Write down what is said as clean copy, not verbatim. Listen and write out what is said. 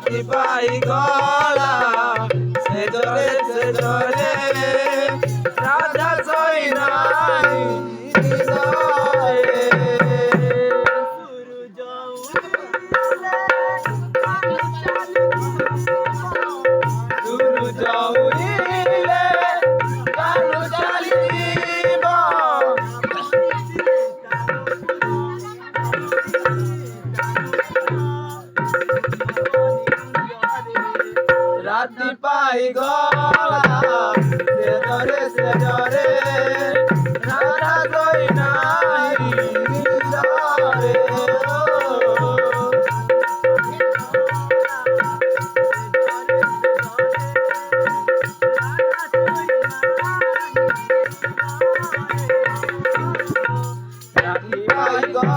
রাতি পাই গলা সে জরে রাধা সই নাই হৃদয়ে সুরু যাউইলে কানু চালিব রাতি পাই গলা সে জরে রাধা সই নাই হৃদয়ে রাতি পাই গলা